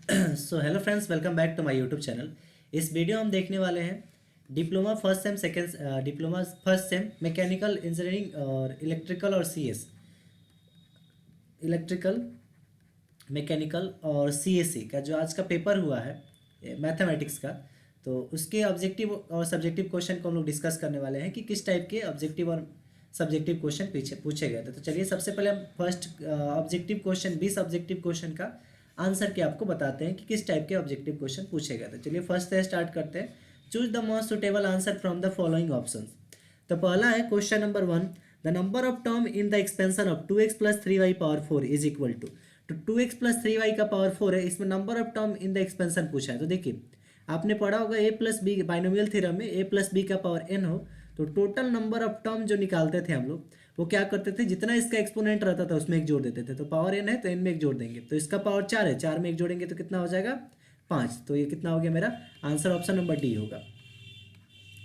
So hello friends, welcome back to my YouTube channel. इस video हम देखने वाले हैं diploma first sem second diploma first sem mechanical engineering और electrical और सीएस इलेक्ट्रिकल मैकेनिकल और सीएससी का जो आज का पेपर हुआ है मैथमेटिक्स का। तो उसके ऑब्जेक्टिव और सब्जेक्टिव क्वेश्चन को हम लोग डिस्कस करने वाले हैं कि किस टाइप के ऑब्जेक्टिव और सब्जेक्टिव क्वेश्चन पीछे पूछे गए थे। तो चलिए सबसे पहले हम first objective question 20 objective question का आंसर के आपको बताते हैं कि किस टाइप के ऑब्जेक्टिव क्वेश्चन पूछे गए थे। चलिए फर्स्ट से स्टार्ट करते हैं। Choose the most suitable answer from the following options. तो पहला है question number 1, the number of term in the expansion of 2x plus 3y power 4 is equal to. तो 2x प्लस 3y का power 4 है, इसमें number of term in the expansion पूछा है। तो देखिए आपने पढ़ा होगा a plus B binomial theorem में a प्लस बी का पावर n हो तो टोटल नंबर ऑफ टर्म जो निकालते थे हम लोग वो क्या करते थे, जितना इसका एक्सपोनेंट रहता था उसमें एक जोड़ देते थे। तो पावर n है तो n में एक जोड़ देंगे, तो इसका पावर 4 है, 4 में एक जोड़ेंगे तो कितना हो जाएगा 5। तो ये कितना हो गया, मेरा आंसर ऑप्शन नंबर डी होगा।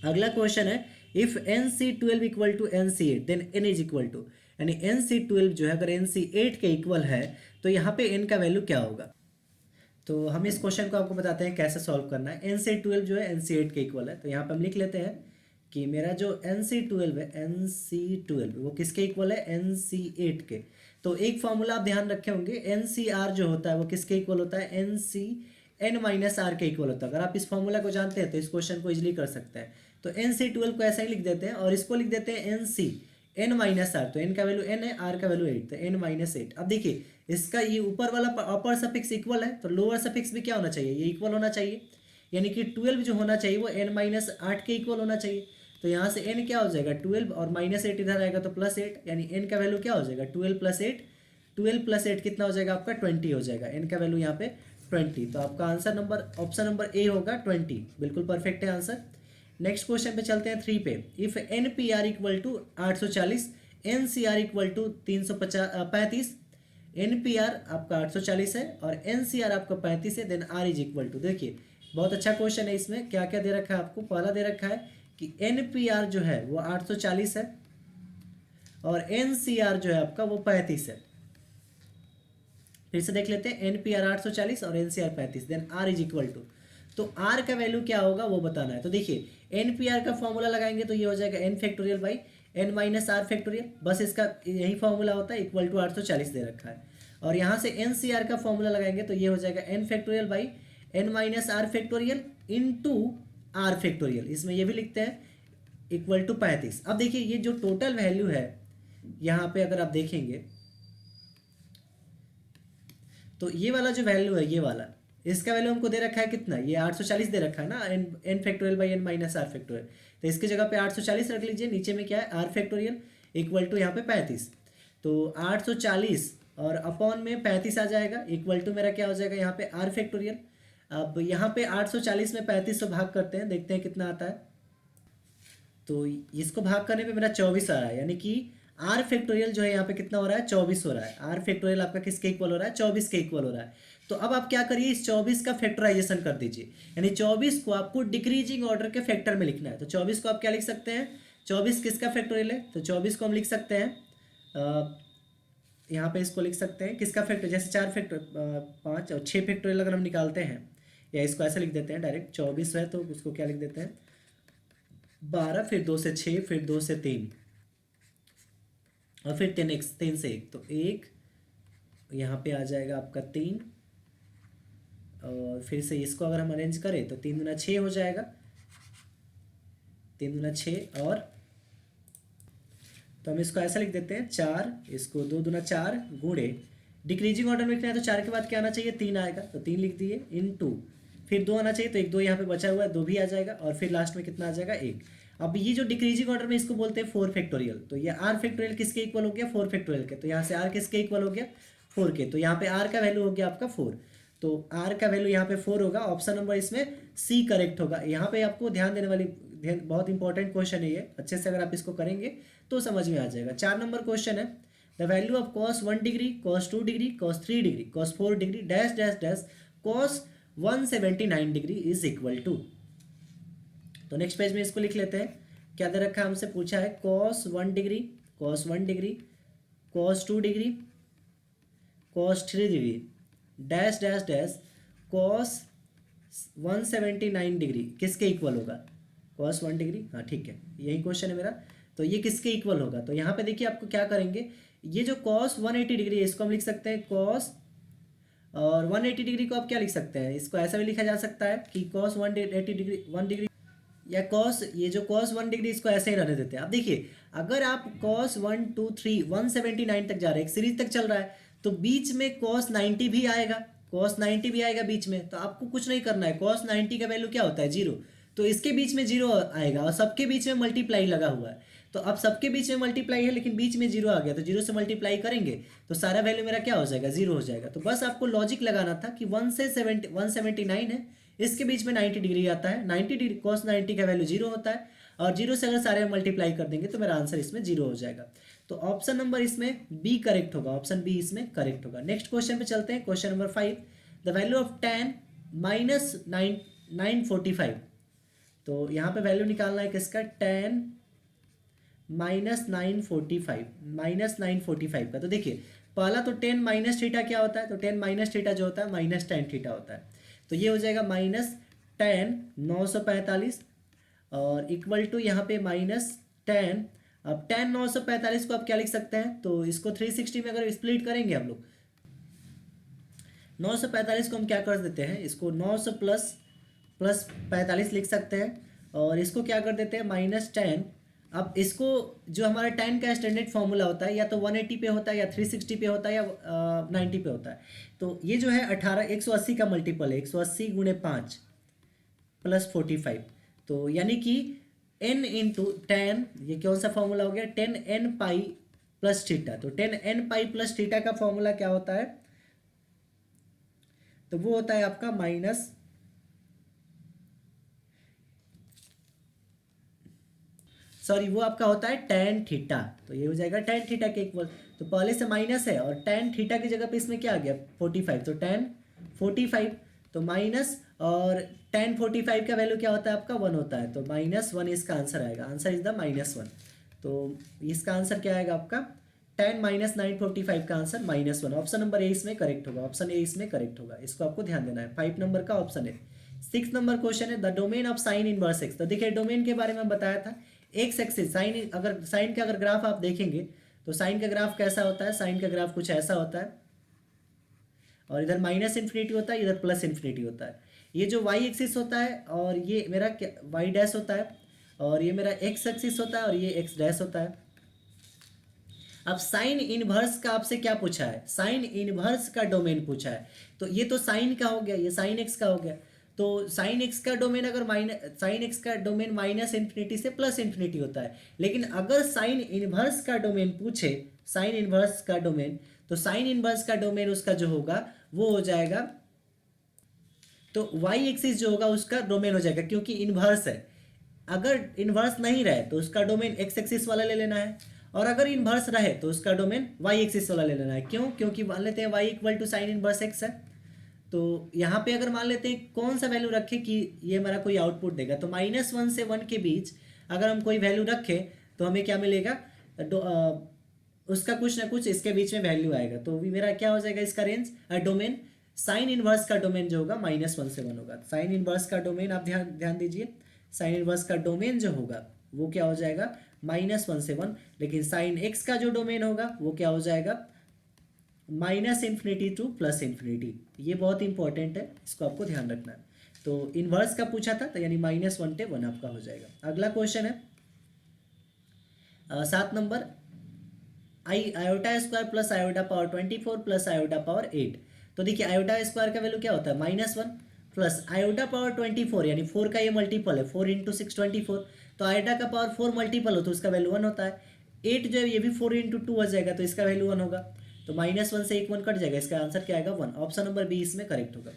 अगला क्वेश्चन है, if n C 12 equal to n C 8 then n is equal to. यानी एन सी 12 जो है अगर एन सी 8 के इक्वल है तो यहाँ पे एन का वैल्यू क्या होगा। तो हम इस क्वेश्चन को आपको बताते हैं कैसे सॉल्व करना है। एन सी 12 जो है एन सी 8 के इक्वल है, तो यहाँ पे हम लिख लेते हैं कि मेरा जो एन सी 12 है, एन सी 12 वो किसके इक्वल है, एन सी 8 के। तो एक फॉर्मूला आप ध्यान रखे होंगे, एन सी आर जो होता है वो किसके इक्वल होता है, n C n minus r के इक्वल होता है। अगर आप इस फॉर्मूला को जानते हैं तो इस क्वेश्चन को इजिली कर सकते हैं। तो एन सी 12 को ऐसा ही लिख देते हैं और इसको लिख देते हैं n C n minus r. तो एन का वैल्यू एन है, आर का वैल्यू 8, तो एन माइनस 8। अब देखिए इसका ये ऊपर वाला अपर सफिक्स इक्वल है तो लोअर सफिक्स भी क्या होना चाहिए, ये इक्वल होना चाहिए। यानी कि 12 जो होना चाहिए वो एन माइनस 8 के इक्वल होना चाहिए। तो यहाँ से n क्या हो जाएगा 12 और माइनस 8 इधर आएगा तो प्लस 8, यानी n का वैल्यू क्या हो जाएगा 12 प्लस 8। 12 प्लस 8 कितना हो जाएगा आपका 20 हो जाएगा, n का वैल्यू यहाँ पे 20। तो आपका answer number option number A होगा 20, बिल्कुल परफेक्ट है आंसर। नेक्स्ट क्वेश्चन पे चलते हैं 3 पे। If n P r equal to 840, n C r equal to 335, n P r आपका 840 है और एन सी आर आपका 35 है, then r is equal to. देखिए बहुत अच्छा क्वेश्चन है, इसमें क्या क्या दे रखा है आपको। पहला दे रखा है कि एन पी आर जो है वो 840 है और एन सी आर जो है आपका वो 35 है। फिर से देख लेते हैं, एन पी आर 840 और n C r 35, then r is equal to. तो आर का वैल्यू क्या होगा वो बताना है। तो देखिए एन पी आर का फॉर्मूला लगाएंगे तो ये हो जाएगा n factorial by n minus r factorial, बस इसका यही फॉर्मूला होता है, इक्वल टू 840 दे रखा है। और यहाँ से एन सी आर का फॉर्मूला लगाएंगे तो ये हो जाएगा n factorial by n minus r factorial into r factorial, इसमें ये भी लिखते हैं इक्वल टू 35। अब देखिए ये जो टोटल वैल्यू है यहाँ पे अगर आप देखेंगे तो ये वाला जो वैल्यू है, ये वाला इसका वैल्यू हमको दे रखा है कितना, ये 840 दे रखा है ना, n n factorial by n minus r factorial. तो इसकी जगह पे 840 रख लीजिए, नीचे में क्या है आर फैक्टोरियल इक्वल टू यहाँ पे 35। तो 840 और अपॉन में 35 आ जाएगा, इक्वल टू मेरा क्या हो जाएगा यहाँ पे आर फैक्टोरियल। अब यहाँ पे 840 में 35 भाग करते हैं, देखते हैं कितना आता है। तो इसको भाग करने पे मेरा 24 आ रहा है, यानी कि आर फैक्टोरियल जो है यहाँ पे कितना हो रहा है 24 हो रहा है। आर फैक्टोरियल आपका किसके इक्वल हो रहा है 24 के इक्वल हो रहा है। तो अब आप क्या करिए, इस 24 का फैक्टराइजेशन कर दीजिए, यानी 24 को आपको डिक्रीजिंग ऑर्डर के फैक्टर में लिखना है। तो 24 को आप क्या लिख सकते हैं, 24 किसका फैक्टोरियल है, तो 24 को हम लिख सकते हैं यहाँ पे इसको लिख सकते हैं किसका फैक्टर, जैसे 4 फैक्टर 5 और 6 फैक्टोरियल अगर हम निकालते हैं, या इसको ऐसा लिख देते हैं डायरेक्ट, 24 है तो उसको क्या लिख देते हैं 12, फिर 2 से 6, फिर 2 से 3 और फिर 10x 3 से 1, तो 1 यहाँ पे आ जाएगा आपका 3। और फिर से इसको अगर हम अरेंज करें तो 3 दूना 6 हो जाएगा, 3 दूना 6 और तो हम इसको ऐसा लिख देते हैं 4, इसको 2 दूना 4 गुणे डिक्रीजिंग ऑर्डर में लिखना है तो 4 के बाद क्या आना चाहिए 3 आएगा, तो 3 लिख दिए इन टू, फिर 2 आना चाहिए तो 1 2 यहाँ पे बचा हुआ है 2 भी आ जाएगा और फिर लास्ट में कितना आ जाएगा 1। अब ये जो डिक्रीजिंग ऑर्डर में इसको बोलते हैं 4 फैक्टोरियल। तो ये आर फैक्टोरियल किसके इक्वल हो गया 4 फैक्टोरियल के, तो यहाँ से आर किसके इक्वल हो गया 4 के। तो यहाँ पे आर का वैल्यू हो गया आपका 4, तो आर का वैल्यू यहाँ पे 4 होगा। ऑप्शन नंबर इसमें सी करेक्ट होगा। यहाँ पे आपको ध्यान देने वाली बहुत इंपॉर्टेंट क्वेश्चन है ये, अच्छे से अगर आप इसको करेंगे तो समझ में आ जाएगा। 4 नंबर क्वेश्चन है, the value of cos 1 degree, cos 2 degree, cos 3 degree, cos 4 degree dash dash dash cos 179 degree is equal to. तो नेक्स्ट पेज में इसको लिख लेते हैं, क्या दे रखा है हमसे पूछा है cos 1 degree, cos 1 degree, cos 2 degree, cos 3 degree dash dash dash cos 179 degree किसके इक्वल होगा? कॉस 1 डिग्री, हाँ ठीक है, यही क्वेश्चन है मेरा। तो ये किसके इक्वल होगा? तो यहाँ पे देखिए आपको क्या करेंगे, ये जो कॉस 180 डिग्री है इसको हम लिख सकते हैं कॉस, और 180 डिग्री को आप क्या लिख सकते हैं, इसको ऐसा भी लिखा जा सकता है कि कॉस 180 डिग्री 1 डिग्री, या कॉस, ये जो कॉस 1 डिग्री इसको ऐसे ही रहने देते हैं। अब देखिए अगर आप कॉस 1 2 3 179 तक जा रहे हैं, एक सीरीज तक चल रहा है, तो बीच में कॉस 90 भी आएगा, कॉस 90 भी आएगा बीच में, तो आपको कुछ नहीं करना है, कॉस 90 का वैल्यू क्या होता है? 0, तो इसके बीच में 0 आएगा, और सबके बीच में मल्टीप्लाई लगा हुआ है, तो अब सबके बीच में मल्टीप्लाई है लेकिन बीच में 0 आ गया, तो 0 से मल्टीप्लाई करेंगे तो सारा वैल्यू मेरा क्या हो जाएगा? 0 हो जाएगा। तो बस आपको लॉजिक लगाना था कि 1 से 179 है, इसके बीच में 90 डिग्री आता है, 90 डिग्री कॉस 90 का वैल्यू 0 होता है, और 0 से अगर सारे मल्टीप्लाई कर देंगे तो मेरा आंसर इसमें 0 हो जाएगा। तो ऑप्शन नंबर इसमें बी करेक्ट होगा, ऑप्शन बी इसमें करेक्ट होगा। नेक्स्ट क्वेश्चन पे चलते हैं, question number 5, the value of tan minus 945। तो यहाँ पे वैल्यू निकालना है किसका? tan -945 का। तो देखिए पहला तो tan माइनस थीटा क्या होता है? तो tan माइनस थीटा जो होता है माइनस tan थीटा होता है, तो ये हो जाएगा माइनस tan 945 और इक्वल टू यहाँ पे माइनस tan, अब tan 945 को आप क्या लिख सकते हैं? तो इसको 360 में अगर स्प्लिट करेंगे हम लोग, 945 को हम क्या कर देते हैं, इसको 900 प्लस 45 लिख सकते हैं, और इसको क्या कर देते हैं -10। अब इसको जो हमारा tan का स्टैंडर्ड फॉर्मूला होता है या तो 180 पे होता है या 360 पे होता है या 90 पे होता है, तो ये जो है 180 का मल्टीपल है, 180 गुणे 5 प्लस 45, तो यानी कि n इंटू टेन, ये कौन सा फॉर्मूला हो गया? 10n pi plus theta. तो 10n पाई प्लस थीटा का फॉर्मूला क्या होता है? तो वो होता है आपका वो आपका होता है tan थीटा, तो ये हो जाएगा tan थीटा के इक्वल। तो पहले से माइनस है और tan थीटा की जगह पे इसमें क्या आ गया? 45, तो tan 45, तो माइनस, और tan 45 का वैल्यू क्या होता है आपका? 1 होता है, तो -1 इसका आंसर आएगा, आंसर इज द -1। तो इसका आंसर क्या आएगा आपका? tan -945 का आंसर -1। ऑप्शन नंबर ए इसमें करेक्ट होगा, ऑप्शन ए इसमें करेक्ट होगा, इसको आपको ध्यान देना है। 5 नंबर का ऑप्शन है। 6 नंबर क्वेश्चन है, the domain of sine inverse x. तो देखिए डोमेन के बारे में बताया था, एक्स एक्सिस साइन, अगर साइन का अगर ग्राफ आप देखेंगे तो साइन का ग्राफ कैसा होता है? साइन का ग्राफ कुछ ऐसा होता है, और इधर माइनस इन्फिनिटी होता है, इधर प्लस इन्फिनिटी होता है। ये जो वाई एक्सिस होता है और ये मेरा क्या वाई डैश होता है, और ये मेरा एक्स एक्सिस होता है और ये एक्स डैश होता है। अब साइन इनवर्स का आपसे क्या पूछा है? साइन इनवर्स का डोमेन पूछा है, तो ये तो साइन का हो गया, ये साइन एक्स का हो गया, तो साइन एक्स का डोमेन अगर साइन एक्स का डोमेन माइनस इन्फिनिटी से प्लस इन्फिनिटी होता है, लेकिन अगर साइन इनवर्स का डोमेन पूछे, साइन इनवर्स का डोमेन, तो साइन इनवर्स का डोमेन उसका जो होगा वो हो जाएगा, तो वाई एक्सिस जो होगा उसका डोमेन हो जाएगा, क्योंकि इनवर्स है। अगर इनवर्स नहीं रहे तो उसका डोमेन एक्स एक्सिस वाला ले लेना है, और अगर इनवर्स रहे तो उसका डोमेन वाई एक्सिस वाला ले लेना है। क्यों? क्योंकि मान लेते हैं y equal to sine inverse x है, तो यहाँ पे अगर मान लेते हैं कौन सा वैल्यू रखे कि ये हमारा कोई आउटपुट देगा, तो -1 से 1 के बीच अगर हम कोई वैल्यू रखें तो हमें क्या मिलेगा? उसका कुछ ना कुछ इसके बीच में वैल्यू आएगा, तो भी मेरा क्या हो जाएगा इसका रेंज डोमेन? साइन इनवर्स का डोमेन जो होगा -1 से 1 होगा। साइन इनवर्स का डोमेन आप ध्यान दीजिए, साइन इनवर्स का डोमेन जो होगा वो क्या हो जाएगा? -1 से 1, लेकिन साइन एक्स का जो डोमेन होगा वो क्या हो जाएगा? -Infinity two plus infinity. ये बहुत इंपॉर्टेंट है, इसको आपको ध्यान रखना है। तो इनवर्स का पूछा था, तो यानी -1 से 1 आपका हो जाएगा। अगला क्वेश्चन है 7 number, iota square plus iota power 24 plus iota power 8। तो देखिए आयोटा स्क्वायर का वैल्यू क्या होता है? -1 प्लस आयोटा पावर 24, यानी 4 का ये मल्टीपल है, 4 × 6 24, तो आयोटा का पावर 4 मल्टीपल हो तो उसका वैल्यू 1 होता है। 8 जो है ये भी 4 × 2 हो जाएगा, तो इसका वैल्यू 1 होगा, तो -1 से 1 कट जाएगा, इसका आंसर क्या आएगा? 1। ऑप्शन नंबर बी इसमें करेक्ट होगा।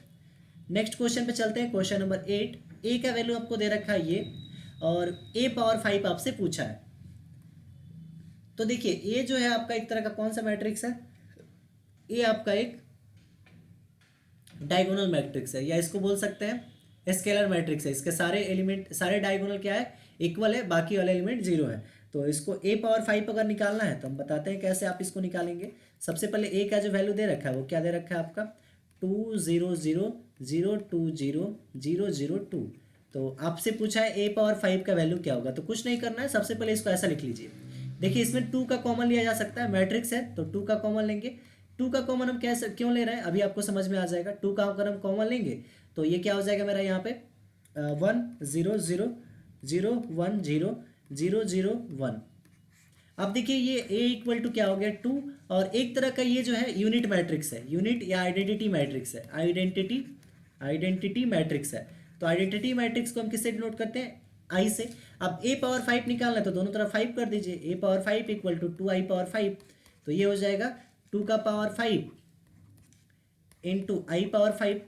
नेक्स्ट क्वेश्चन पे चलते हैं, क्वेश्चन नंबर 8। ए का वैल्यू आपको दे रखा है ये, और ए पावर 5 आपसे पूछा है। तो देखिए ये जो है आपका एक तरह का कौन सा मैट्रिक्स है? ये आपका एक डायगोनल मैट्रिक्स है, या इसको बोल सकते हैं स्केलर मैट्रिक्स है। इसके सारे एलिमेंट, सारे डायगोनल क्या है? इक्वल है, बाकी वाले एलिमेंट 0 है। तो इसको a पावर 5 अगर निकालना है तो हम बताते हैं कैसे आप इसको निकालेंगे। सबसे पहले a का जो वैल्यू दे रखा है वो क्या दे रखा है आपका? 200002002। तो आपसे पूछा है ए पावर 5 का वैल्यू क्या होगा, तो कुछ नहीं करना है, सबसे पहले इसको ऐसा लिख लीजिए। देखिए इसमें 2 का कॉमन लिया जा सकता है, मैट्रिक्स है तो 2 का कॉमन लेंगे। 2 का कॉमन हम कैसे क्यों ले रहे हैं अभी आपको समझ में आ जाएगा। 2 का अगर हम कॉमन लेंगे तो ये क्या हो जाएगा मेरा यहाँ पे 10000100001। अब देखिए ये a इक्वल टू क्या हो गया 2, और एक तरह का ये जो है यूनिट मैट्रिक्स है, यूनिट या आइडेंटिटी मैट्रिक्स है, आइडेंटिटी मैट्रिक्स है। तो आइडेंटिटी मैट्रिक्स को हम किससे डिनोट करते हैं, आई से। अब a पावर 5 निकालना है तो दोनों तरफ 5 कर दीजिए, a power 5 equal to 2i power 5। तो ये हो जाएगा 2 का पावर 5 इंटू आई पावर 5,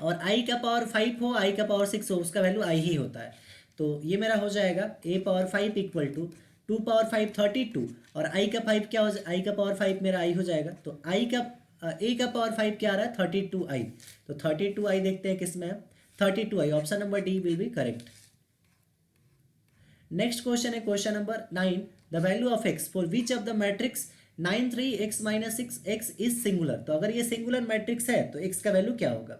और i का पावर 5 हो i का पावर 6 हो उसका वैल्यू i ही होता है। तो ये मेरा हो जाएगा a power 5 equal to 2 power 5 32, और i का 5 क्या हो जाए, i का पावर 5 मेरा i हो जाएगा। तो a का पावर 5 क्या आ रहा है 32i। तो 32i देखते हैं किस में है, 32i, option number D will be correct. Next question है question number 9, the value of x for which of the matrix 9 3 x minus 6 x is singular. तो अगर ये सिंगुलर मैट्रिक्स है तो x का वैल्यू क्या होगा।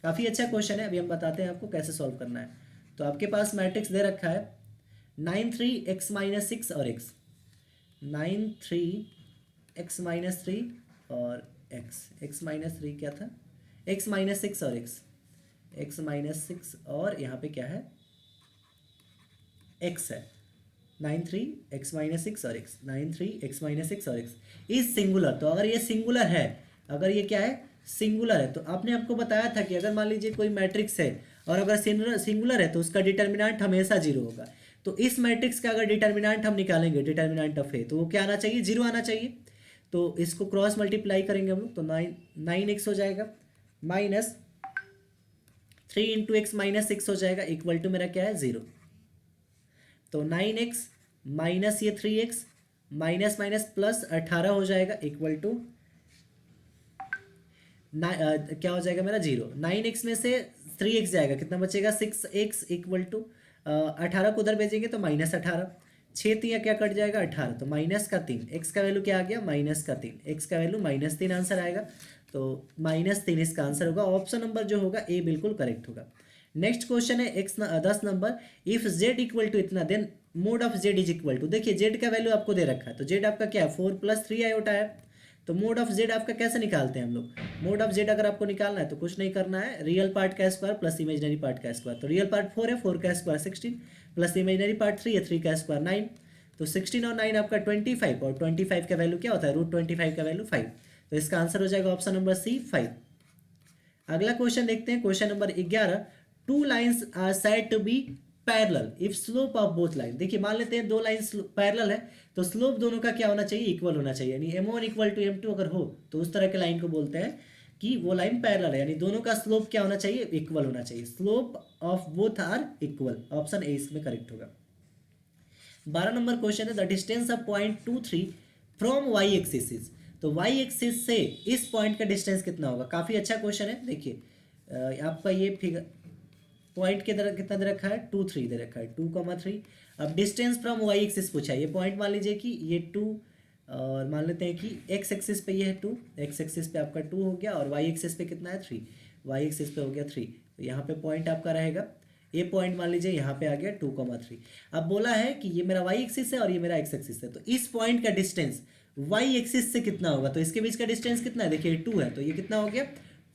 काफ़ी अच्छा क्वेश्चन है, अभी हम बताते हैं आपको कैसे सॉल्व करना है। तो आपके पास मैट्रिक्स दे रखा है 9 3 x माइनस 6 और x, 9 3 x माइनस 3 और x माइनस 3 क्या था, x माइनस 6 और x माइनस 6, और यहाँ पे क्या है x है 9 3 x माइनस 6 और x, 9 3 x माइनस 6 और x इज सिंगुलर। तो अगर ये सिंगुलर है, अगर ये क्या है सिंगुलर है, तो आपने आपको बताया था कि अगर मान लीजिए कोई मैट्रिक्स है और अगर सिंगुलर है तो उसका डिटर्मिनेंट हमेशा जीरो होगा। तो इस मैट्रिक्स का अगर डिटर्मिनेंट हम निकालेंगे, डिटर्मिनेंट ऑफ ए, तो वो क्या आना चाहिए, जीरो आना चाहिए। तो इसको क्रॉस मल्टीप्लाई करेंगे हम लोग, तो 9x हो जाएगा माइनस 3 इंटू एक्स माइनस 6 हो जाएगा, इक्वल टू मेरा क्या है 0। तो 9x माइनस ये 3x माइनस माइनस प्लस 18 हो जाएगा, इक्वल टू क्या हो जाएगा मेरा 0। 9x में से 3x जाएगा, कितना बचेगा 6x, इक्वल टू 18 को उधर भेजेंगे तो माइनस 18, 6 3 क्या कट जाएगा 18, तो माइनस का 3, x का वैल्यू क्या आ गया माइनस का 3, x का वैल्यू माइनस 3 आंसर आएगा। तो -3 इसका आंसर होगा, ऑप्शन नंबर जो होगा ए बिल्कुल करेक्ट होगा। नेक्स्ट क्वेश्चन है 10 number, if z equal to इतना then mod of z is equal to. देखिए z का वैल्यू आपको दे रखा है, तो z आपका क्या है 4 + 3 आयोटा है। तो मोड ऑफ z आपका कैसे निकालते हैं हम लोग, मोड ऑफ z अगर आपको निकालना है तो कुछ नहीं करना है, रियल पार्ट का स्क्वायर प्लस इमेजिनरी पार्ट का स्क्वायर। तो रियल पार्ट 4 है, 4 का स्क्वायर 16 प्लस इमेजिनरी पार्ट 3 है, 3 का स्क्वायर 9। तो 16 और 9 आपका 25, और 25 का वैल्यू क्या होता है √25 का वैल्यू 5। तो इसका आंसर हो जाएगा ऑप्शन नंबर सी 5। अगला क्वेश्चन देखते हैं question number 11, two lines are said to be parallel if slope of both line. देखिए मान लेते हैं दो लाइन्स पैरेलल है तो स्लोप दोनों का क्या होना चाहिए इक्वल होना चाहिए, यानी m1 इक्वल टू m2 अगर हो तो उस तरह के लाइन को बोलते हैं कि वो लाइन पैरेलल है, यानी दोनों का स्लोप क्या होना चाहिए इक्वल होना चाहिए, slope of both are equal, option A इसमें करेक्ट होगा। 12 नंबर क्वेश्चन है the distance of point 2 3 from y axis. तो वाई एक्सिस से इस पॉइंट का डिस्टेंस कितना होगा, काफ़ी अच्छा क्वेश्चन है। देखिए आपका ये फिगर पॉइंट के तरह कितना दे रखा है 2 3 दे रखा है 2,3। अब डिस्टेंस फ्रॉम वाई एक्सिस पूछा है, ये पॉइंट मान लीजिए कि ये 2, और मान लेते हैं कि एक्स एक्सिस पे ये है 2, एक्स एक्सिस पे आपका 2 हो गया, और वाई एक्सिस पे कितना है 3, वाई एक्सिस पे हो गया 3। तो यहाँ पे पॉइंट आपका रहेगा, ये पॉइंट मान लीजिए यहाँ पे आ गया 2,3। अब बोला है कि ये मेरा वाई एक्सिस है और ये मेरा एक्स एक्सिस है, तो इस पॉइंट का डिस्टेंस वाई एक्सिस से कितना होगा, तो इसके बीच का डिस्टेंस कितना है, देखिए 2 है, तो ये कितना हो गया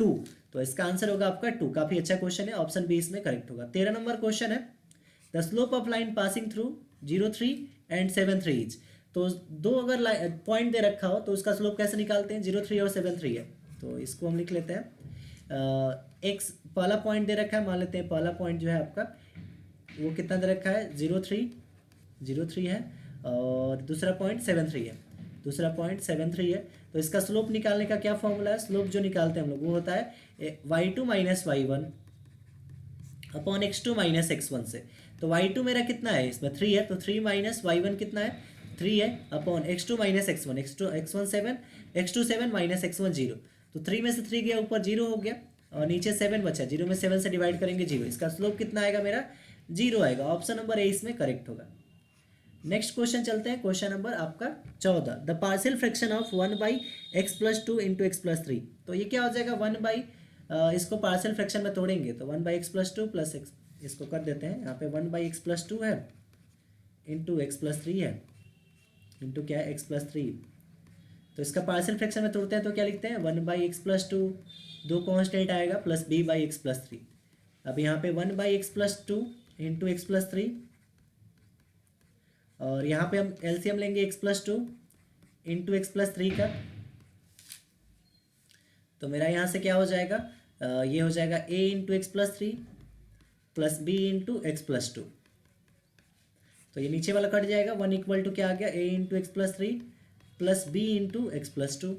2। तो इसका आंसर होगा आपका 2। काफी अच्छा क्वेश्चन है, ऑप्शन बी इसमें करेक्ट होगा। 13 नंबर क्वेश्चन है the slope of line passing through 0 3 and 7 3 etch. तो दो अगर पॉइंट दे रखा हो तो उसका स्लोप कैसे निकालते हैं, 0 3 और 7 3 है। तो इसको हम लिख लेते हैं एक्स, पहला पॉइंट दे रखा है, मान लेते हैं पहला पॉइंट जो है आपका वो कितना दे रखा है 0 3 है, और दूसरा पॉइंट 7 3 है, दूसरा पॉइंट 7 3 है। तो इसका स्लोप निकालने का क्या फॉर्मूला है, स्लोप जो निकालते हैं हम लोग वो होता है y2 minus y1 upon x2 minus x1 से। तो y2 मेरा कितना है इसमें 3 है, तो 3 माइनस y1 कितना है 3 है, upon x2 minus x1, x1 7, x2 7 minus x1 0। तो 3 में से 3 गया ऊपर 0 हो गया, और नीचे 7 बचा, 0 में 7 से डिवाइड करेंगे 0, इसका स्लोप कितना आएगा मेरा 0 आएगा, ऑप्शन नंबर ए इसमें करेक्ट होगा। नेक्स्ट क्वेश्चन चलते हैं, क्वेश्चन नंबर आपका 14, the partial fraction of 1/x+2 into x+3। तो ये क्या हो जाएगा, 1 बाई, इसको पार्शियल फ्रैक्शन में तोड़ेंगे तो 1/x+2 प्लस एक्स, इसको कर देते हैं यहाँ पे 1/x+2 है इंटू x+3 है, इंटू क्या है x+3। तो इसका पार्शियल फ्रैक्शन में तोड़ते हैं तो क्या लिखते हैं, 1/x+2, दो कॉन्स्टेंट आएगा, प्लस b/x+3। अब यहाँ पे 1/x+2 इंटू x+3, और यहाँ पे हम एलसीएम लेंगे x+2 इंटू x+3 का। तो मेरा यहाँ से क्या हो जाएगा, ये हो जाएगा a into x+3 plus b into x+2। तो ये नीचे वाला कट जाएगा, 1 इक्वल टू क्या आ गया, a into x+3 plus b into x+2।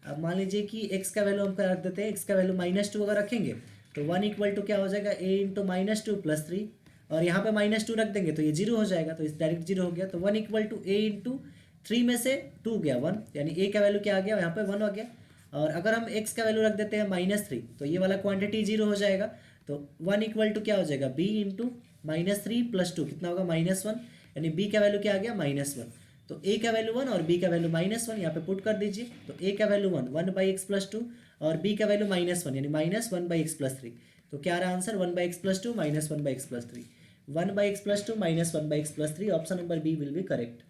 अब मान लीजिए कि x का वैल्यू हम रख देते हैं, x का वैल्यू -2 अगर रखेंगे तो 1 इक्वल टू क्या हो जाएगा, a इंटू -2 प्लस 3, और यहाँ पे -2 रख देंगे तो ये 0 हो जाएगा, तो इस डायरेक्ट 0 हो गया। तो 1 इक्वल टू a इंटू 3 में से 2 गया 1, यानी a का वैल्यू क्या आ गया, यहाँ पे 1 आ गया। और अगर हम x का वैल्यू रख देते हैं -3 तो ये वाला क्वांटिटी 0 हो जाएगा। तो 1 इक्वल टू क्या हो जाएगा, b इंटू -3 प्लस 2 कितना होगा, -1, यानी b का वैल्यू क्या आ गया, -1। तो a का वैल्यू 1 और b का वैल्यू -1 यहाँ पे पुट कर दीजिए। तो a का वैल्यू 1/x+2 और b का वैल्यू -1 यानी -1/x+3। तो क्या रहा answer, 1/x+2 -1/x+3, 1/x+2 -1/x+3, option number B will be correct.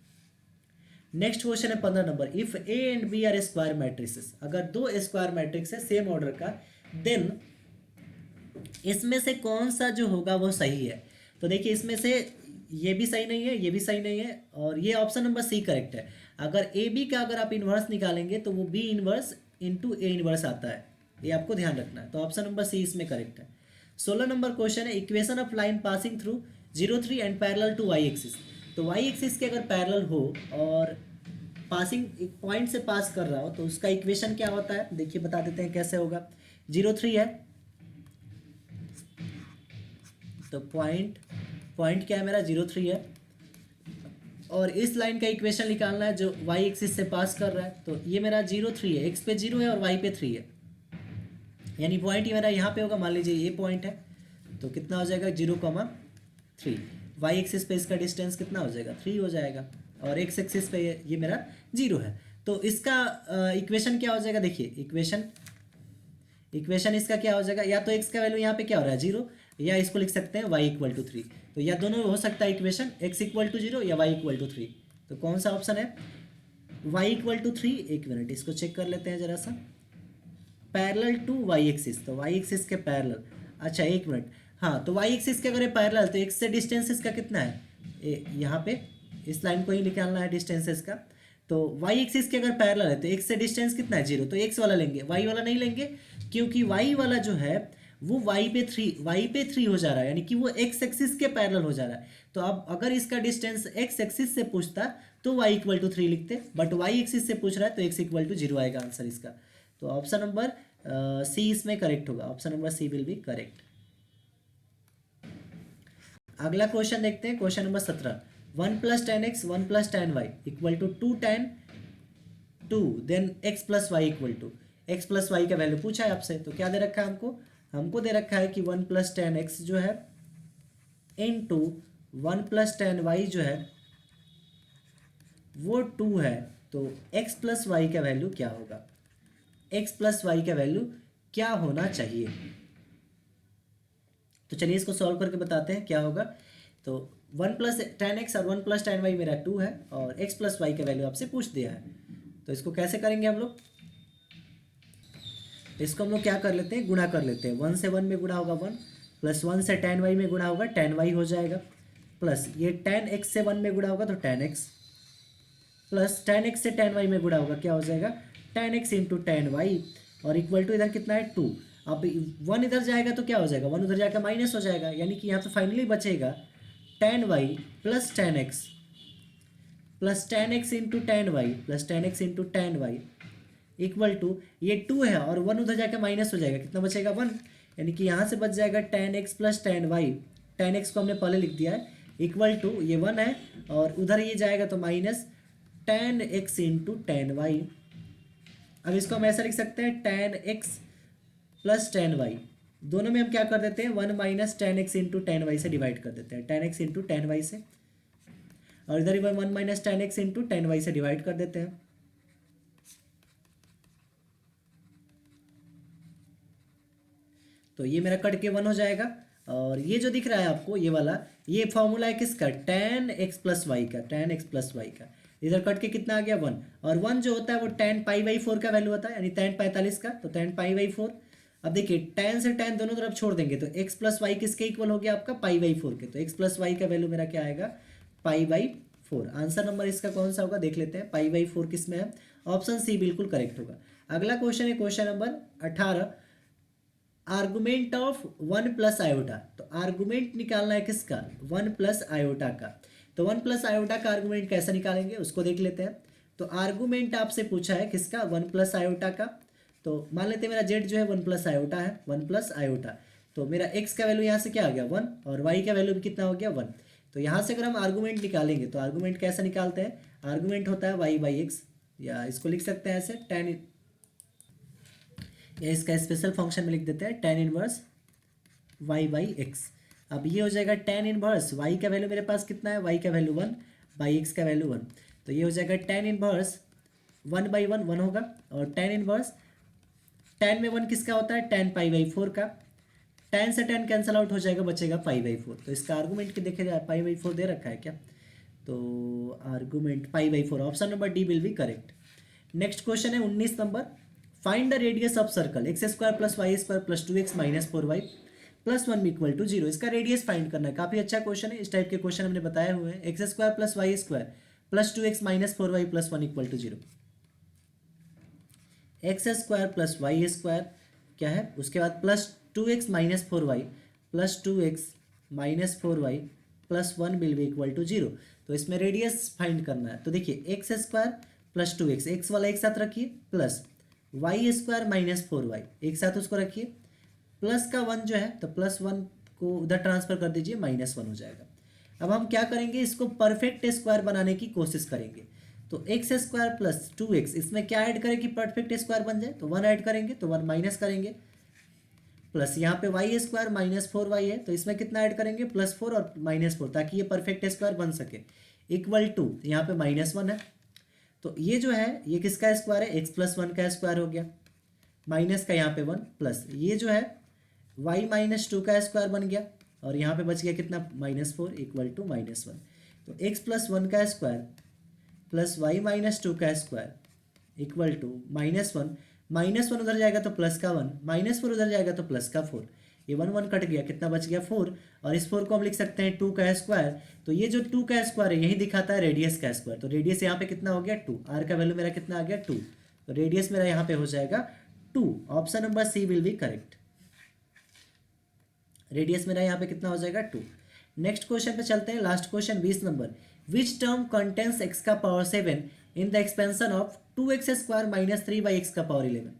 Next question है 15 number, if a and b are square matrices, अगर दो स्क्वायर मैट्रिक्स है सेम ऑर्डर का, देन इसमें से कौन सा जो होगा वो सही है। तो देखिए इसमें से ये भी सही नहीं है, ये भी सही नहीं है, और ये ऑप्शन नंबर सी करेक्ट है। अगर ए बी का अगर आप इन्वर्स निकालेंगे तो वो B inverse into A inverse आता है, ये आपको ध्यान रखना है। तो ऑप्शन नंबर सी इसमें करेक्ट है। 16 नंबर क्वेश्चन है, equation of line passing through 0, 3 and parallel to y axis. तो वाई एक्सिस के अगर पैरेलल हो और पासिंग एक पॉइंट से पास कर रहा हो तो उसका इक्वेशन क्या होता है, देखिए बता देते हैं कैसे होगा। 0, 3 है तो पॉइंट क्या है मेरा, 0, 3 है, और इस लाइन का इक्वेशन निकालना है जो वाई एक्सिस से पास कर रहा है। तो ये मेरा 0, 3 है, एक्स पे 0 है और वाई पे 3 है, यानी पॉइंट ये मेरा यहाँ पे होगा, मान लीजिए ये पॉइंट है, तो कितना हो जाएगा 0,3। वाई एक्सिस पे इसका डिस्टेंस कितना हो जाएगा, 3 हो जाएगा, और एक्स एक्सिस पे ये मेरा 0 है। तो इसका इक्वेशन क्या हो जाएगा, देखिए इक्वेशन इसका क्या हो जाएगा, या तो एक्स का वैल्यू यहाँ पे क्या हो रहा है 0, या इसको लिख सकते हैं y इक्वल टू 3। तो या दोनों हो सकता है इक्वेशन, x इक्वल टू 0 या y इक्वल टू 3। तो कौन सा ऑप्शन है, y इक्वल टू 3। एक मिनट इसको चेक कर लेते हैं जरा सा, पैरेलल टू y एक्सिस, तो y एक्सिस के पैरेलल, अच्छा एक मिनट, हाँ तो y एक्सिस के अगर पैरेलल तो x से डिस्टेंस इसका कितना है, यहाँ पे इस लाइन को ही निकालना है डिस्टेंस इसका। तो y एक्सिस के अगर पैरेलल है तो x से डिस्टेंस कितना है 0, तो x वाला लेंगे, y वाला नहीं लेंगे, क्योंकि y वाला जो है वो y पे 3 हो जा रहा है, यानी कि वो x एक्सिस के पैरेलल हो जा रहा है। तो अब अगर इसका डिस्टेंस x एक्सिस से पूछता तो y इक्वल टू 3 लिखते, बट y एक्सिस से पूछ रहा है तो x इक्वल टू 0 आएगा आंसर इसका। तो ऑप्शन नंबर सी इसमें करेक्ट होगा, option number C will be correct. अगला क्वेश्चन देखते हैं, question number 17, 1 + tan x 1 + tan y equal to 2 tan 2 then x + y equal to, x + y का वैल्यू पूछा है आपसे। तो क्या दे रखा है हमको दे रखा है कि 1 + tan x जो है इनटू 1 + tan y जो है वो 2 है। तो x + y का वैल्यू क्या होगा, x + y का वैल्यू क्या होना चाहिए। तो चलिए इसको सॉल्व करके बताते हैं क्या होगा। तो 1 + tan x और 1 + tan y मेरा 2 है, और x + y का वैल्यू आपसे पूछ दिया है। तो इसको कैसे करेंगे हम लोग, इसको हम लोग क्या कर लेते हैं, गुणा कर लेते हैं। 1 से 1 में गुणा होगा 1, प्लस 1 से tan y में गुणा होगा tan y हो जाएगा, प्लस ये tan x से 1 में गुणा होगा तो tan x, plus tan x से tan y में गुणा होगा क्या हो जाएगा tan x into tan y, और इक्वल टू इधर कितना है 2। अब 1 इधर जाएगा तो क्या हो जाएगा, 1 उधर जाकर माइनस हो जाएगा, यानी कि यहाँ पे फाइनली बचेगा tan y plus tan x plus tan x into tan y plus tan x into tan y equal to, ये 2 है और 1 उधर जाकर माइनस हो जाएगा, कितना बचेगा 1, यानी कि यहाँ से बच जाएगा tan x plus tan y, tan x को हमने पहले लिख दिया है, इक्वल टू ये 1 है और उधर ये जाएगा तो minus tan x into tan y। अब इसको हम ऐसा लिख सकते हैं tan x plus tan y, दोनों में हम क्या कर देते हैं 1 - tan x into tan y से डिवाइड कर देते हैं, tan x into tan y से। और इधर ही 1 minus tan x into tan y से डिवाइड कर देते हैं। तो ये मेरा कट के 1 हो जाएगा। और ये जो दिख रहा है आपको ये वाला, ये फॉर्मूला है किसका, tan x प्लस वाई का, tan x प्लस वाई का। इधर कट के कितना आ गया 1, और 1 जो होता है वो tan पाई बाई 4 का वैल्यू होता है, यानी tan 45 का, तो tan पाई बाई 4। अब देखिए tan से tan दोनों तरफ छोड़ देंगे तो x प्लस वाई किसके इक्वल हो गया आपका, पाई बाई 4 के। तो x प्लस वाई का वैल्यू मेरा क्या आएगा, पाई बाई 4। आंसर नंबर इसका कौन सा होगा देख लेते हैं, पाई बाई 4 किस में है, ऑप्शन सी बिल्कुल करेक्ट होगा। अगला क्वेश्चन है question number 18, argument of 1 plus iota. तो आर्गुमेंट निकालना है किसका, 1 प्लस आयोटा का। तो 1 प्लस आयोटा का आर्गुमेंट कैसे निकालेंगे उसको देख लेते हैं। तो आर्गुमेंट आपसे पूछा है किसका, 1 प्लस आयोटा का। तो मान लेते हैं मेरा जेड जो है 1 प्लस आयोटा है, 1 प्लस आयोटा। तो मेरा एक्स का वैल्यू यहाँ से क्या आ गया 1, और वाई का वैल्यू भी कितना हो गया 1। तो यहाँ से अगर हम आर्गूमेंट निकालेंगे तो आर्गूमेंट कैसे निकालते हैं, आर्गूमेंट होता है वाई बाई एक्स, या इसको लिख सकते हैं ऐसे टेन, या इसका स्पेशल फंक्शन में लिख देते हैं tan inverse y by x. अब ये हो जाएगा टेन इनवर्स, वाई का वैल्यू मेरे पास कितना है, वाई का वैल्यू 1 बाई एक्स का वैल्यू 1। तो ये हो जाएगा टेन इनवर्स 1 बाई 1 1 होगा, और टेन इनवर्स, टेन में 1 किसका होता है, टेन पाई बाई 4 का। टेन से टेन कैंसिल आउट हो जाएगा, बचेगा पाई बाई 4। तो इसका आर्गूमेंट के देखे जाए पाई बाई 4 दे रखा है क्या, तो argument pi by 4, option number D will be correct. Next question है 19 number, find the radius of circle x square plus y square plus 2x minus 4y plus 1 equal to 0। इसका radius find करना है, काफी अच्छा question है। इस type के question हमने बताए हुए हैं, x square plus y square plus 2x minus 4y plus 1 equal to 0। X square plus y square क्या है, उसके बाद plus 2x minus 4y plus 2x minus 4y plus 1 will be equal to 0। तो इसमें रेडियस फाइंड करना है। तो देखिए x square plus 2x, x वाला एक साथ रखिए, plus y square minus 4y एक साथ उसको रखिए, प्लस का 1 जो है तो प्लस 1 को उधर ट्रांसफर कर दीजिए, माइनस 1 हो जाएगा। अब हम क्या करेंगे, इसको परफेक्ट स्क्वायर बनाने की कोशिश करेंगे। तो एक्स स्क्वायर प्लस 2x, इसमें क्या ऐड करें कि परफेक्ट स्क्वायर बन जाए, तो 1 ऐड करेंगे, तो 1 माइनस करेंगे, प्लस यहाँ पे वाई स्क्वायर माइनस 4y है, तो इसमें कितना ऐड करेंगे, प्लस 4 और माइनस 4, ताकि ये परफेक्ट स्क्वायर बन सके, इक्वल टू यहाँ पे माइनस 1 है। तो ये जो है ये किसका स्क्वायर है, एक्स प्लस 1 का स्क्वायर हो गया, माइनस का यहाँ पे 1, प्लस ये जो है वाई माइनस 2 का स्क्वायर बन गया, और यहाँ पे बच गया कितना, माइनस 4 इक्वल टू माइनस 1। तो एक्स प्लस 1 का स्क्वायर प्लस वाई माइनस 2 का square equal to minus 1, minus 1 उधर जाएगा तो प्लस का 1, माइनस 4 उधर जाएगा तो प्लस का 4, ये 1 1 कट गया, कितना बच गया 4। और इस 4 को हम लिख सकते हैं 2 का स्क्वायर। तो ये जो 2 का स्क्वायर है यही दिखाता है रेडियस का स्क्वायर। तो रेडियस यहाँ पे कितना हो गया 2, आर का वैल्यू मेरा कितना आ गया 2, तो रेडियस मेरा यहाँ पे हो जाएगा 2, option number C will be correct. Radius मेरा यहाँ पे कितना हो जाएगा 2। नेक्स्ट क्वेश्चन पे चलते हैं, last question 20 number, which term contains x का power 7 in the expansion of 2x square minus 3y x का पावर 11।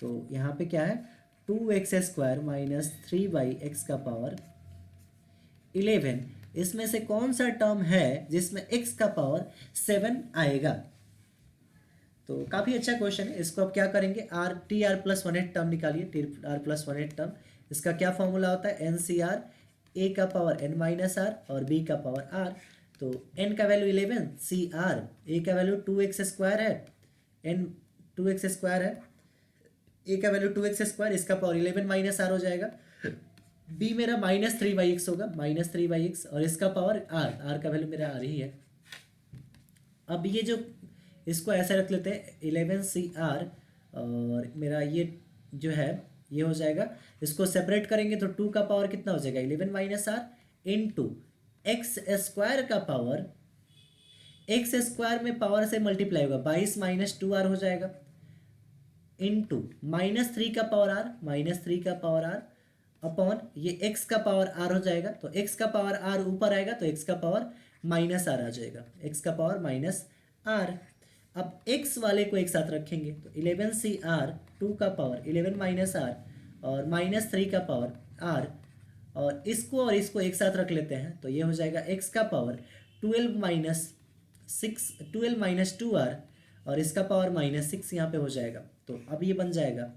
तो यहाँ पे क्या है, 2x square minus 3y x का पावर 11, इसमें से कौन सा टर्म है जिसमें x का पावर 7 आएगा। तो काफ़ी अच्छा क्वेश्चन है। इसको आप क्या करेंगे, R T R plus 1 term निकालिए, टी आर प्लस 1 टर्म। इसका क्या फॉर्मूला होता है, एन सी आर, ए का पावर एन माइनस आर और बी का पावर आर। तो एन का वैल्यू 11, सी आर, ए का वैल्यू 2x स्क्वायर है, एन 2x स्क्वायर है, ए का वैल्यू 2x स्क्वायर, इसका पावर 11 माइनस आर हो जाएगा। बी मेरा माइनस 3y x होगा, माइनस 3y x, और इसका पावर आर, आर का वैल्यू मेरा आर ही है। अब ये जो इसको ऐसे रख लेते हैं 11 सी आर, और मेरा ये जो है ये हो जाएगा, इसको सेपरेट करेंगे तो 2 का पावर कितना हो जाएगा 11 minus R into x square का पावर, एक्स स्क्वायर में पावर से मल्टीप्लाई होगा 22 माइनस 2r हो जाएगा, इंटू माइनस 3 का पावर आर, माइनस 3 का पावर आर अपॉन ये x का पावर r हो जाएगा। तो x का पावर r ऊपर आएगा तो x का पावर माइनस r आ जाएगा, x का पावर माइनस r। अब x वाले को एक साथ रखेंगे तो 11 सी आर, 2 का पावर 11 माइनस आर और माइनस 3 का पावर r, और इसको एक साथ रख लेते हैं तो ये हो जाएगा x का पावर 12 माइनस 6, 12 माइनस 2r, और इसका पावर माइनस 6 यहाँ पे हो जाएगा। तो अब ये बन जाएगा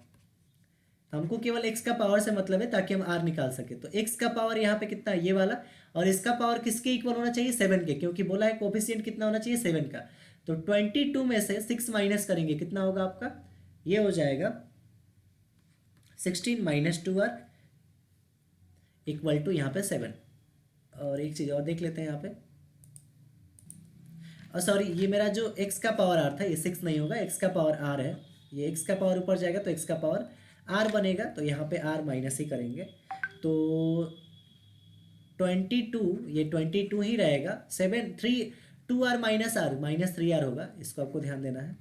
हमको केवल x का पावर से मतलब है ताकि हम r निकाल सके। तो x का पावर यहाँ पे कितना है, ये वाला, और इसका पावर किसके इक्वल होना चाहिए, 7 के, क्योंकि बोला है कोफिशिएंट कितना होना चाहिए, 7 का। तो 22 में से 6 माइनस करेंगे, कितना होगा आपका, ये हो जाएगा 16 माइनस 2r इक्वल टू यहाँ पे 7। और एक चीज़ और देख लेते हैं यहाँ पे, और सॉरी ये मेरा जो x का पावर r था ये 6 नहीं होगा, x का पावर r है, ये x का पावर ऊपर जाएगा तो x का पावर r बनेगा, तो यहाँ पे r माइनस ही करेंगे। तो 22, ये 22 ही रहेगा, 2r minus r, minus 3r होगा, इसको आपको ध्यान देना है।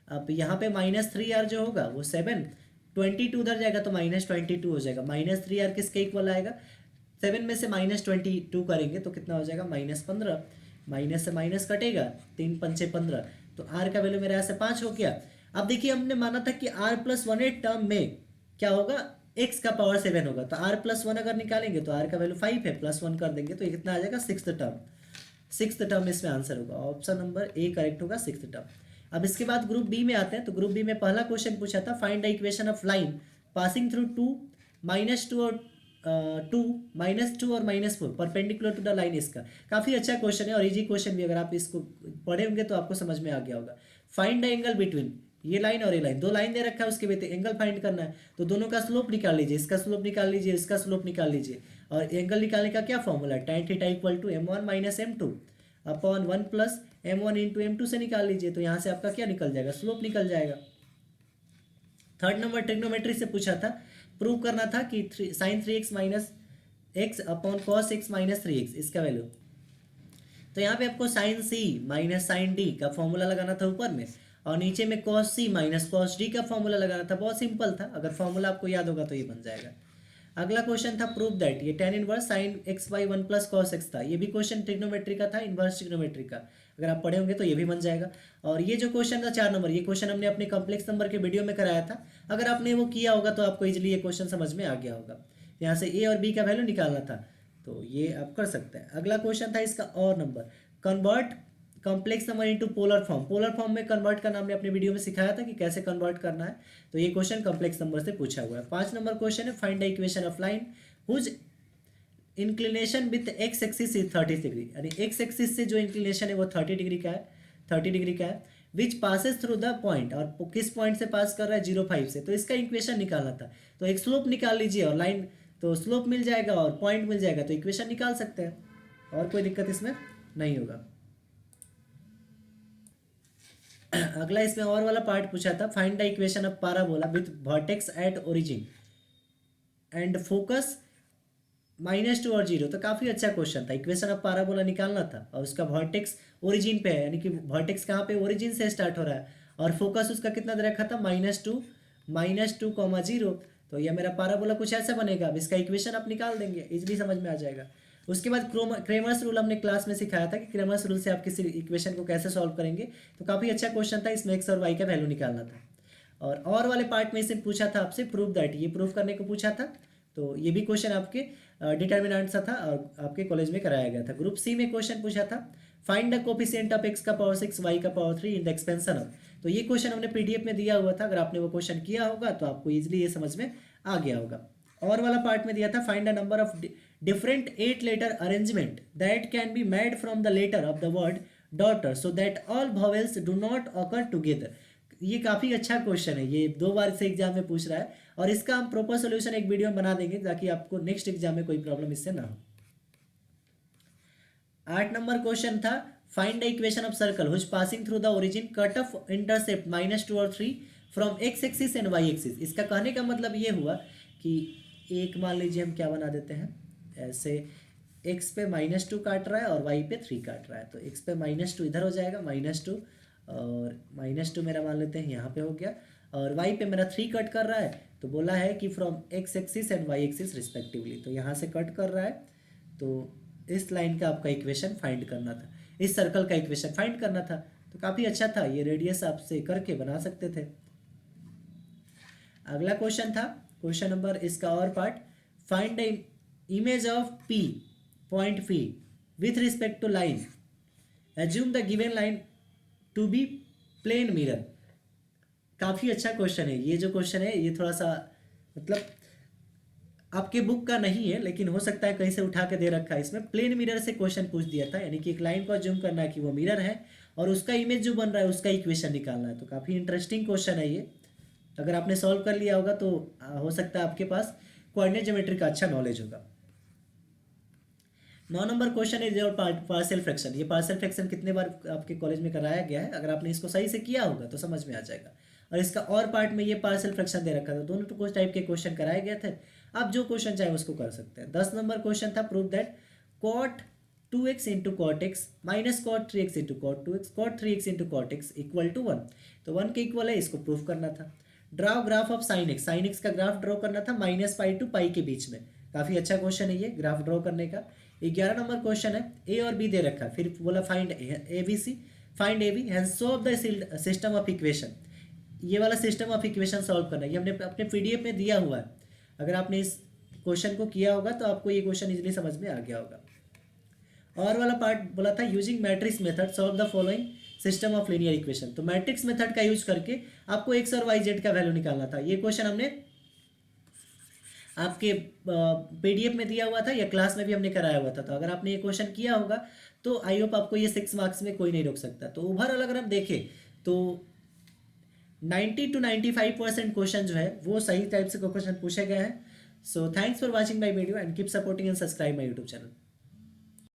अब यहाँ पे माइनस 3r जो होगा वो 7, 22 उधर जाएगा तो माइनस 22 हो जाएगा। माइनस 3r किसके इक्वल आएगा, 7 में से माइनस 22 करेंगे तो कितना हो जाएगा, माइनस 15, माइनस से माइनस कटेगा, 3 पंचे 15, तो r का वैल्यू मेरे यहाँ से 5 हो गया। अब देखिए हमने माना था कि r प्लस 1 टर्म में क्या होगा, x का पावर 7 होगा, तो r प्लस 1 अगर निकालेंगे तो r का वैल्यू 5 है, प्लस 1 कर देंगे तो ये कितना आ जाएगा, सिक्स्थ टर्म इसमें आंसर होगा, ऑप्शन नंबर ए करेक्ट होगा, सिक्स्थ टर्म। अब इसके बाद ग्रुप बी में आते हैं। तो ग्रुप बी में पहला क्वेश्चन पूछा था, find the equation of line passing through 2, -2 और 2, -2 और -4 परपेंडिकुलर टू द लाइन। इसका काफ़ी अच्छा क्वेश्चन है और इजी क्वेश्चन भी, अगर आप इसको पढ़े होंगे तो आपको समझ में आ गया होगा। फाइंड द एंगल बिटवीन ये लाइन और ये लाइन, दो लाइन दे रखा है, उसके बीच एंगल फाइंड करना है, तो दोनों का स्लोप निकाल लीजिए, इसका स्लोप निकाल लीजिए, इसका स्लोप निकाल लीजिए। और एंगल निकालने का क्या फॉर्मूला है, tan theta equal to m1 minus m2 upon 1 plus m1 into m2 से निकाल लीजिए, तो यहाँ से आपका क्या निकल जाएगा, स्लोप निकल जाएगा। थर्ड नंबर ट्रिग्नोमेट्री से पूछा था, प्रूव करना था कि sine 3x minus x upon cos x minus 3x, इसका वैल्यू। तो यहाँ पे आपको sine c minus sine d का फॉर्मूला लगाना था ऊपर में, और नीचे में cos c minus cos d का फॉर्मूला लगाना था। बहुत सिंपल था, अगर फॉर्मूला आपको याद होगा तो ये बन जाएगा। अगला क्वेश्चन था प्रूव दैट, ये tan inverse sine x by 1 plus cos x था, ये भी क्वेश्चन ट्रिग्नोमेट्री का था, इनवर्स ट्रिग्नोमेट्री का, अगर आप पढ़े होंगे तो ये भी बन जाएगा। और ये जो क्वेश्चन था 4 नंबर, ये क्वेश्चन हमने अपने कॉम्प्लेक्स नंबर के वीडियो में कराया था, अगर आपने वो किया होगा तो आपको इजीली ये क्वेश्चन समझ में आ गया होगा। यहाँ से ए और बी का वैल्यू निकालना था, तो ये आप कर सकते हैं। अगला क्वेश्चन था इसका और number, convert complex number into polar form. Polar form में कन्वर्ट करना हमने अपने वीडियो में सिखाया था कि कैसे कन्वर्ट करना है, तो ये क्वेश्चन कॉम्प्लेक्स नंबर से पूछा हुआ है। 5 नंबर क्वेश्चन है, find the equation of line whose inclination with x axis is 30 degree, यानी एक्स एक्सिस से जो इंक्लिनेशन है वो 30 डिग्री का है, 30 डिग्री का है, विच पासेस थ्रू द पॉइंट, और किस पॉइंट से पास कर रहा है, 0,5 से, तो इसका इक्वेशन निकालना था। तो एक स्लोप निकाल लीजिए और लाइन, तो स्लोप मिल जाएगा और पॉइंट मिल जाएगा, तो इक्वेशन निकाल सकते हैं, और कोई दिक्कत इसमें नहीं होगा। अगला इसमें और वाला पार्ट पूछा था, find the equation of parabola with vertex at origin and focus -2 और 0, तो काफ़ी अच्छा क्वेश्चन था। इक्वेशन ऑफ पैराबोला निकालना था और उसका वर्टेक्स ओरिजिन पे है, यानी कि वर्टेक्स कहाँ पे, ओरिजिन से स्टार्ट हो रहा है, और फोकस उसका कितना दे रखा था, -2, 0। तो यह मेरा पैराबोला कुछ ऐसा बनेगा। अब इसका इक्वेशन आप निकाल देंगे, इजीली समझ में आ जाएगा। उसके बाद क्रेमर्स रूल हमने क्लास में सिखाया था कि क्रेमर्स रूल से आप किसी इक्वेशन को कैसे सॉल्व करेंगे, तो काफ़ी अच्छा क्वेश्चन था, इसमें एक्स और वाई का वैल्यू निकालना था। और वाले पार्ट में इसे पूछा था आपसे प्रूव दैट, ये प्रूव करने को पूछा था, तो ये भी क्वेश्चन आपके डिटर्मिनेंट सा था और आपके कॉलेज में कराया गया था। ग्रुप सी में क्वेश्चन पूछा था, find the coefficient of x का पावर 6 y का power 3 in the expansion of, तो ये क्वेश्चन हमने पीडीएफ में दिया हुआ था, अगर आपने वो क्वेश्चन किया होगा तो आपको इजीली ये समझ में आ गया होगा। और वाला पार्ट में दिया था, find the number of different 8 letter arrangement that can be made from the letter of the word daughter so that all vowels do not occur together. ये काफ़ी अच्छा क्वेश्चन है, ये 2 बार से एग्जाम में पूछ रहा है, और इसका हम प्रॉपर सोल्यूशन एक वीडियो में बना देंगे ताकि आपको नेक्स्ट एग्जाम में कोई प्रॉब्लम इससे ना हो। 8 नंबर क्वेश्चन था, find the equation of circle which passing through the origin cut off intercept -2 और 3 from x axis and y axis. इसका कहने का मतलब ये हुआ कि एक मान लीजिए हम क्या बना देते हैं, ऐसे एक्स पे -2 काट रहा है और वाई पे 3 काट रहा है, तो एक्स पे -2 इधर हो जाएगा, -2 और -2 मेरा मान लेते हैं यहाँ पे हो गया, और y पे मेरा 3 कट कर रहा है, तो बोला है कि from x axis and y axis respectively, तो यहाँ से कट कर रहा है, तो इस लाइन का आपका इक्वेशन फाइंड करना था, इस सर्कल का इक्वेशन फाइंड करना था। तो काफ़ी अच्छा था, ये रेडियस आपसे करके बना सकते थे। अगला क्वेश्चन था क्वेश्चन नंबर इसका और part, find the image of p point p with respect to line, assume the given line to be plane mirror. काफ़ी अच्छा क्वेश्चन है ये, जो क्वेश्चन है ये थोड़ा सा मतलब आपके बुक का नहीं है, लेकिन हो सकता है कहीं से उठा के दे रखा है। इसमें प्लेन मिरर से क्वेश्चन पूछ दिया था, यानी कि एक लाइन को जूम करना है कि वो मिरर है और उसका इमेज जो बन रहा है उसका इक्वेशन निकालना है। तो काफ़ी इंटरेस्टिंग क्वेश्चन है ये। अगर आपने सॉल्व कर लिया होगा तो हो सकता है आपके पास कोऑर्डिनेट ज्योमेट्री का अच्छा नॉलेज होगा। 9 नंबर क्वेश्चन है योर पार्शियल फ्रैक्शन। ये पार्शियल फ्रैक्शन कितने बार आपके कॉलेज में कराया गया है, अगर आपने इसको सही से किया होगा तो समझ में आ जाएगा। और इसका और पार्ट में ये पार्शियल फ्रैक्शन दे रखा था, दोनों तो कुछ टाइप के क्वेश्चन कराए गए थे। आप जो क्वेश्चन चाहे उसको कर सकते हैं। 10 नंबर क्वेश्चन था prove that cot 2x into cot x minus cot 3x into cot 2x cot 3x into cot x equal to 1। तो 1 के इक्वल है, इसको प्रूव करना था। Draw graph of sine x, sine x का graph draw करना था minus pi to पाई के बीच में। काफ़ी अच्छा क्वेश्चन है ये ग्राफ ड्रॉ करने का। 11 नंबर क्वेश्चन है, ए और बी दे रखा है, फिर बोला find A B C, find A B and solve the system of equation. ये वाला सिस्टम ऑफ इक्वेशन सॉल्व करना है, ये हमने अपने पीडीएफ में दिया हुआ है। अगर आपने इस क्वेश्चन को किया होगा तो आपको ये क्वेश्चन इजीली समझ में आ गया होगा। और वाला पार्ट बोला था using matrix method solve the following system of linear equation. तो मैट्रिक्स मेथड का यूज करके आपको एक्स और वाई जेड का वैल्यू निकालना था। ये क्वेश्चन हमने आपके पीडीएफ में दिया हुआ था या क्लास में भी हमने कराया हुआ था। तो अगर आपने ये क्वेश्चन किया होगा तो आई होप आपको ये 6 मार्क्स में कोई नहीं रोक सकता। तो ओवरऑल अगर हम देखें तो 90 to 95% क्वेश्चन जो है वो सही टाइप से क्वेश्चन पूछे गए हैं। So thanks for watching my video and keep supporting and subscribe my YouTube channel.